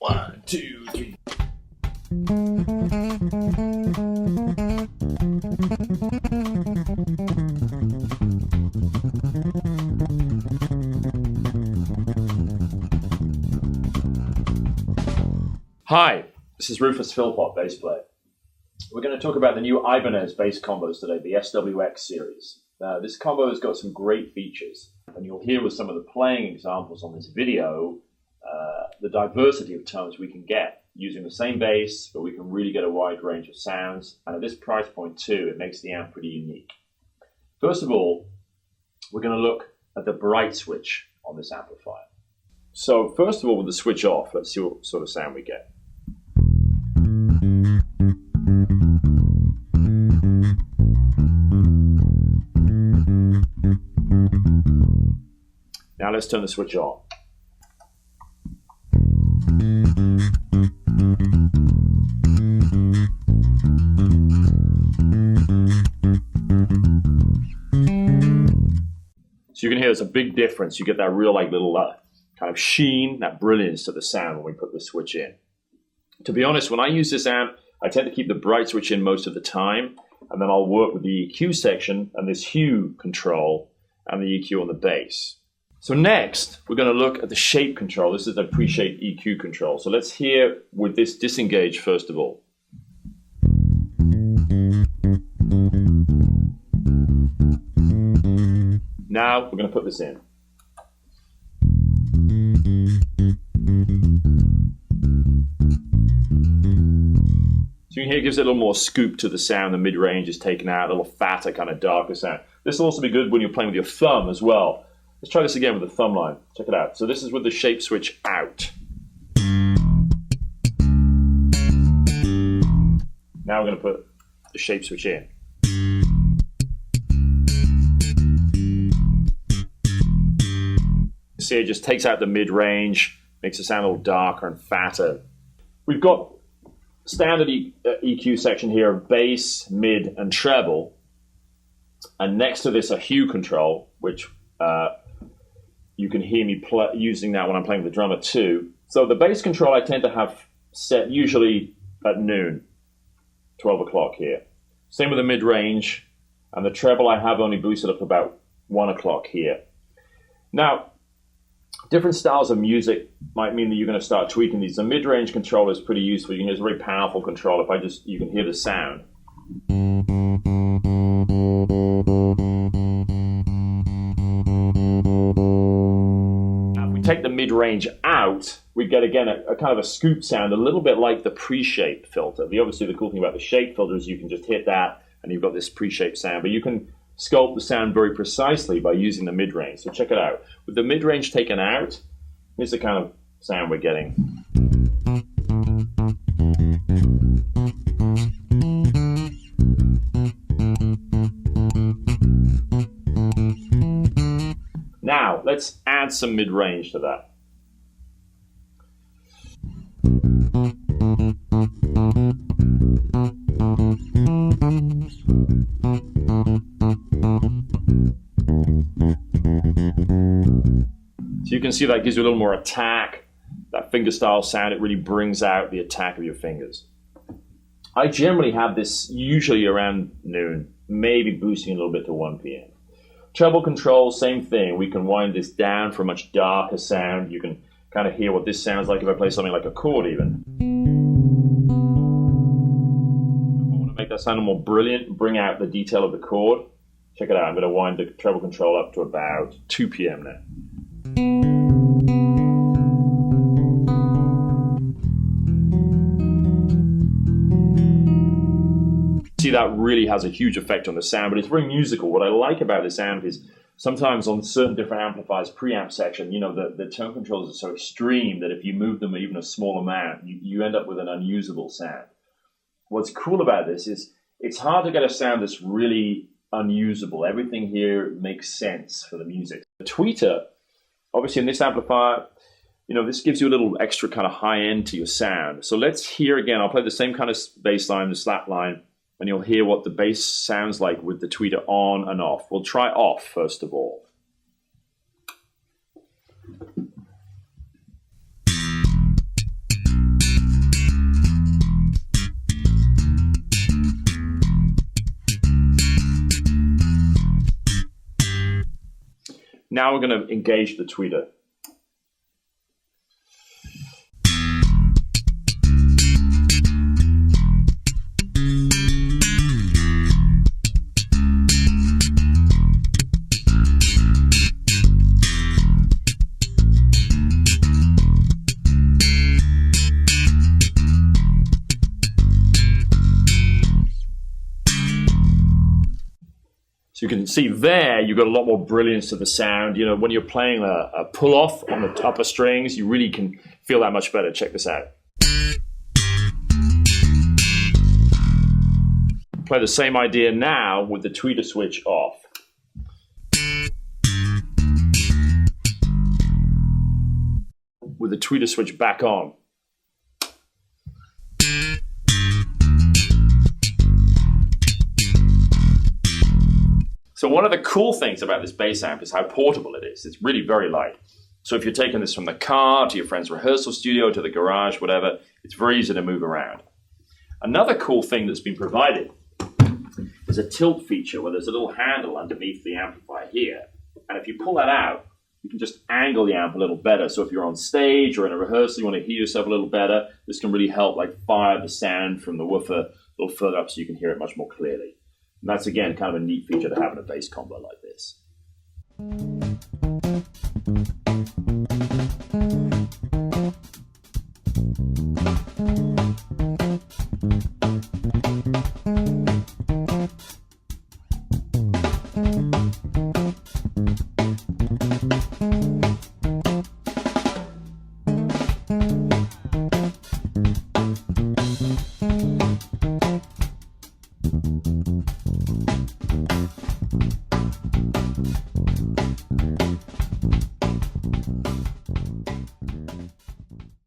1, 2, 3. Hi, this is Rufus Philpot, bass player. We're going to talk about the new Ibanez bass combos today, the SWX series. This combo has got some great features, and you'll hear with some of the playing examples on this video the diversity of tones we can get using the same bass, but we can really get a wide range of sounds, and at this price point too, it makes the amp pretty unique. First of all, we're going to look at the bright switch on this amplifier. So first of all, with the switch off, let's see what sort of sound we get. Now let's turn the switch on. So you can hear there's a big difference. You get that real little kind of sheen, that brilliance to the sound when we put the switch in. To be honest, when I use this amp, I tend to keep the bright switch in most of the time, and then I'll work with the EQ section and this hue control and the EQ on the bass. So next, we're going to look at the shape control. This is the pre-shape EQ control. So let's hear with this disengage first of all. Now we're going to put this in. So you can hear it gives it a little more scoop to the sound. The mid-range is taken out, a little fatter, kind of darker sound. This will also be good when you're playing with your thumb as well. Let's try this again with the thumb line. Check it out. So this is with the shape switch out. Now we're going to put the shape switch in. See, it just takes out the mid-range, makes it sound a little darker and fatter. We've got standard EQ section here of bass, mid, and treble. And next to this, a hue control, which you can hear me using that when I'm playing with the drummer too. So the bass control I tend to have set usually at noon, 12 o'clock here. Same with the mid-range, and the treble I have only boosted up about 1 o'clock here. Now, different styles of music might mean that you're going to start tweaking these. The mid-range control is pretty useful. You can hear it's a very powerful control. You can hear the sound. Now, if we take the mid-range out, we get again a kind of a scoop sound, a little bit like the pre-shape filter. Obviously, the cool thing about the shape filter is you can just hit that and you've got this pre-shape sound, but you can sculpt the sound very precisely by using the mid-range. So check it out. With the mid-range taken out, here's the kind of sound we're getting. Now, let's add some mid-range to that. So you can see that gives you a little more attack, that fingerstyle sound. It really brings out the attack of your fingers. I generally have this usually around noon, maybe boosting a little bit to 1 p.m. Treble control, same thing. We can wind this down for a much darker sound. You can kind of hear what this sounds like if I play something like a chord even. If I want to make that sound more brilliant, bring out the detail of the chord. Check it out. I'm going to wind the treble control up to about 2 p.m. now. See, that really has a huge effect on the sound, but it's very musical. What I like about this amp is sometimes on certain different amplifiers, preamp section, the tone controls are so extreme that if you move them even a small amount, you end up with an unusable sound. What's cool about this is it's hard to get a sound that's really unusable. Everything here makes sense for the music. The tweeter, obviously in this amplifier, this gives you a little extra kind of high end to your sound. So let's hear again. I'll play the same kind of bass line, the slap line, and you'll hear what the bass sounds like with the tweeter on and off. We'll try off first of all. Now we're going to engage the tweeter. So you can see there, you've got a lot more brilliance to the sound. You know, when you're playing a pull-off on the upper strings, you really can feel that much better. Check this out. Play the same idea now with the tweeter switch off. With the tweeter switch back on. So one of the cool things about this bass amp is how portable it is. It's really very light. So if you're taking this from the car to your friend's rehearsal studio, to the garage, whatever, it's very easy to move around. Another cool thing that's been provided is a tilt feature where there's a little handle underneath the amplifier here. And if you pull that out, you can just angle the amp a little better. So if you're on stage or in a rehearsal, you want to hear yourself a little better, this can really help like fire the sound from the woofer a little further up so you can hear it much more clearly. And that's, again, kind of a neat feature to have in a bass combo like this.